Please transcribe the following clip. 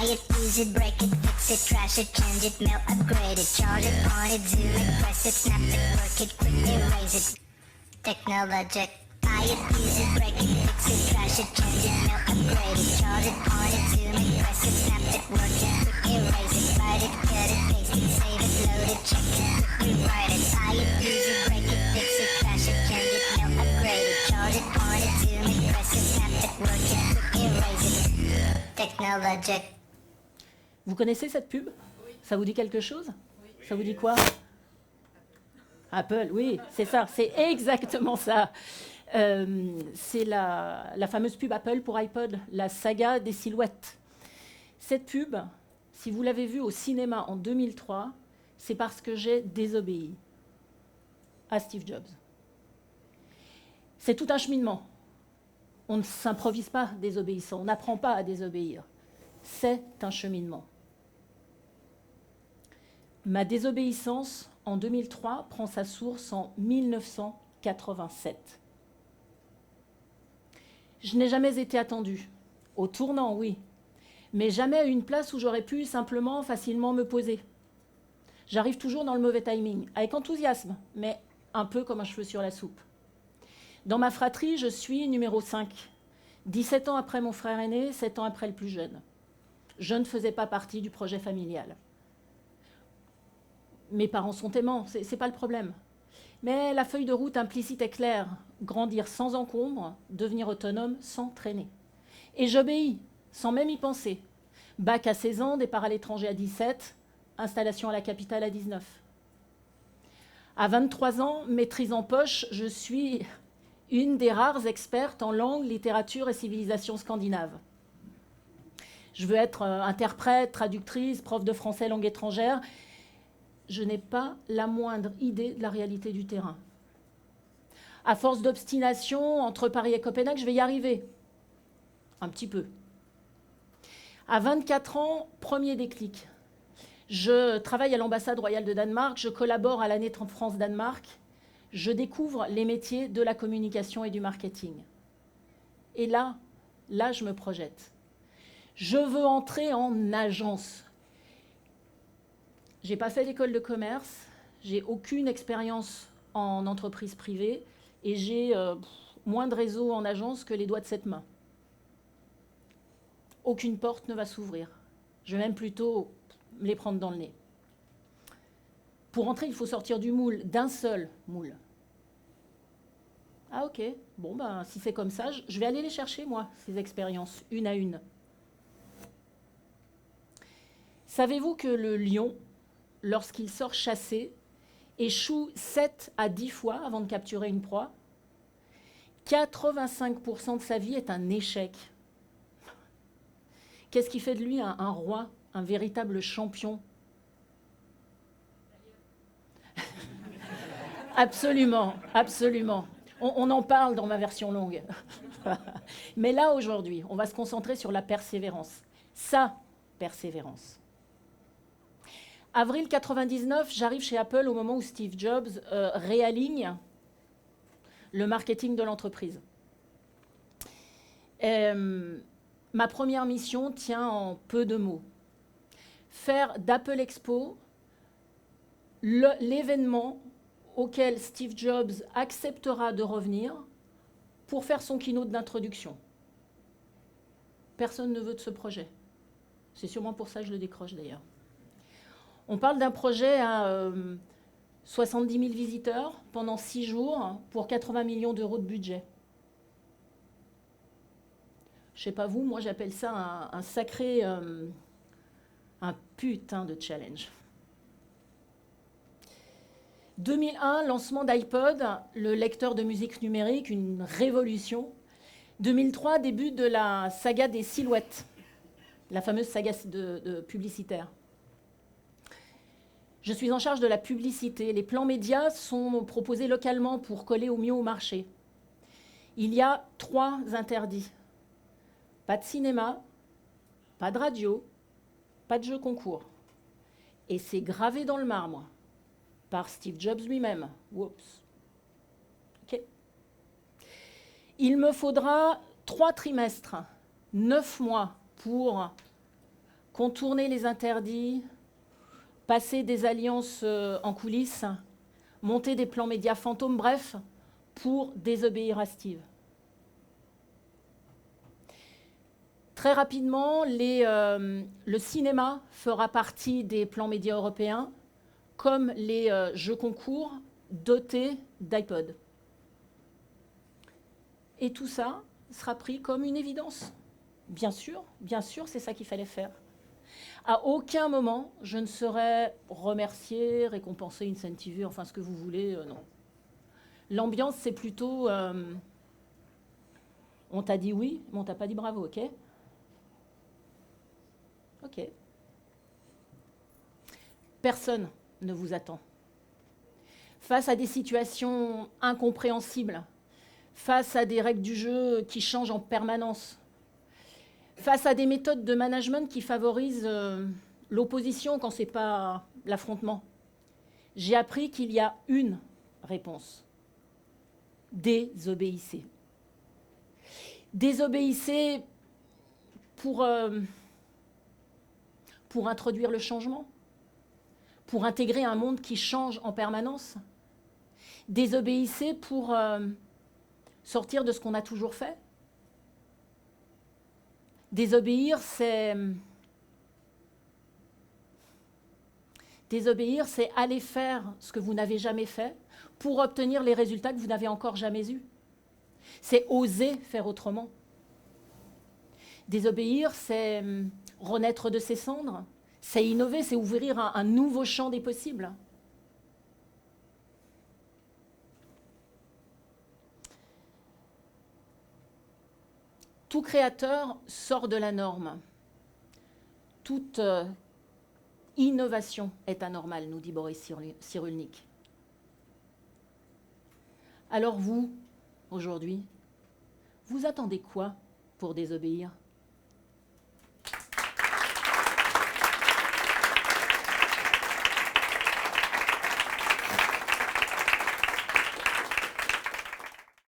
Buy it, use it, break it, fix it, trash it, change it, mail, upgrade it, charge it, on it, zoom it, press it, snap it, work it, quick erase it. Technologic. Buy it, use it, break it, fix it, trash it, change it, mail, upgrade it, charge it, on it, zoom it, press it, snap it, work it, quick erase it, write it, cut it, paste it, save it, load it, check it, quick rewrite it. Buy it, use it, break it, fix it, trash it, change it, mail, upgrade it, charge it, on it, zoom it, press it, snap it, work it, quick erase it. Technologic. Vous connaissez cette pub? Oui. Ça vous dit quelque chose? Oui. Ça vous dit quoi? Apple, oui, c'est ça, c'est exactement ça. C'est la fameuse pub Apple pour iPod, la saga des silhouettes. Cette pub, si vous l'avez vue au cinéma en 2003, c'est parce que j'ai désobéi à Steve Jobs. C'est tout un cheminement. On ne s'improvise pas désobéissant, on n'apprend pas à désobéir. C'est un cheminement. Ma désobéissance, en 2003, prend sa source en 1987. Je n'ai jamais été attendue. Au tournant, oui. Mais jamais à une place où j'aurais pu simplement, facilement me poser. J'arrive toujours dans le mauvais timing, avec enthousiasme, mais un peu comme un cheveu sur la soupe. Dans ma fratrie, je suis numéro 5. 17 ans après mon frère aîné, 7 ans après le plus jeune. Je ne faisais pas partie du projet familial. Mes parents sont aimants, c'est pas le problème. Mais la feuille de route implicite est claire. Grandir sans encombre, devenir autonome sans traîner. Et j'obéis, sans même y penser. Bac à 16 ans, départ à l'étranger à 17, installation à la capitale à 19. À 23 ans, maîtrise en poche, je suis une des rares expertes en langue, littérature et civilisation scandinave. Je veux être interprète, traductrice, prof de français langue étrangère. Je n'ai pas la moindre idée de la réalité du terrain. À force d'obstination, entre Paris et Copenhague, je vais y arriver. Un petit peu. À 24 ans, premier déclic. Je travaille à l'ambassade royale de Danemark, je collabore à l'année France-Danemark. Je découvre les métiers de la communication et du marketing. Et là, je me projette. Je veux entrer en agence. Je n'ai pas fait d'école de commerce, j'ai aucune expérience en entreprise privée et j'ai moins de réseau en agence que les doigts de cette main. Aucune porte ne va s'ouvrir. Je vais même plutôt me les prendre dans le nez. Pour entrer, il faut sortir du moule, d'un seul moule. Ah ok, bon ben si c'est comme ça, je vais aller les chercher moi, ces expériences, une à une. Savez-vous que le lion, lorsqu'il sort chasser, échoue 7 à 10 fois avant de capturer une proie? 85% de sa vie est un échec. Qu'est-ce qui fait de lui un roi, un véritable champion? Absolument, absolument. On en parle dans ma version longue. Mais là, aujourd'hui, on va se concentrer sur la persévérance. Sa persévérance. Avril 99, j'arrive chez Apple au moment où Steve Jobs réaligne le marketing de l'entreprise. Ma première mission tient en peu de mots. Faire d'Apple Expo l'événement auquel Steve Jobs acceptera de revenir pour faire son keynote d'introduction. Personne ne veut de ce projet. C'est sûrement pour ça que je le décroche d'ailleurs. On parle d'un projet à 70 000 visiteurs pendant 6 jours pour 80 millions d'euros de budget. Je ne sais pas vous, moi j'appelle ça un sacré, un putain de challenge. 2001, lancement d'iPod, le lecteur de musique numérique, une révolution. 2003, début de la saga des silhouettes, la fameuse saga de publicitaire. Je suis en charge de la publicité. Les plans médias sont proposés localement pour coller au mieux au marché. Il y a 3 interdits. Pas de cinéma, pas de radio, pas de jeux concours. Et c'est gravé dans le marbre par Steve Jobs lui-même. Oups. OK. Il me faudra 3 trimestres, 9 mois pour contourner les interdits, passer des alliances en coulisses, monter des plans médias fantômes, bref, pour désobéir à Steve. Très rapidement, le cinéma fera partie des plans médias européens, comme les jeux concours dotés d'iPod. Et tout ça sera pris comme une évidence. Bien sûr, c'est ça qu'il fallait faire. À aucun moment, je ne serai remercié, récompensé, incentivé, enfin ce que vous voulez, non. L'ambiance, c'est plutôt on t'a dit oui, mais on t'a pas dit bravo, ok? Ok. Personne ne vous attend. Face à des situations incompréhensibles, face à des règles du jeu qui changent en permanence, face à des méthodes de management qui favorisent l'opposition quand ce n'est pas l'affrontement, j'ai appris qu'il y a une réponse. Désobéissez. Désobéissez pour introduire le changement, pour intégrer un monde qui change en permanence. Désobéissez pour sortir de ce qu'on a toujours fait. Désobéir, c'est aller faire ce que vous n'avez jamais fait pour obtenir les résultats que vous n'avez encore jamais eus. C'est oser faire autrement. Désobéir, c'est renaître de ses cendres. C'est innover, c'est ouvrir un nouveau champ des possibles. Tout créateur sort de la norme. Toute innovation est anormale, nous dit Boris Cyrulnik. Alors vous, aujourd'hui, vous attendez quoi pour désobéir ?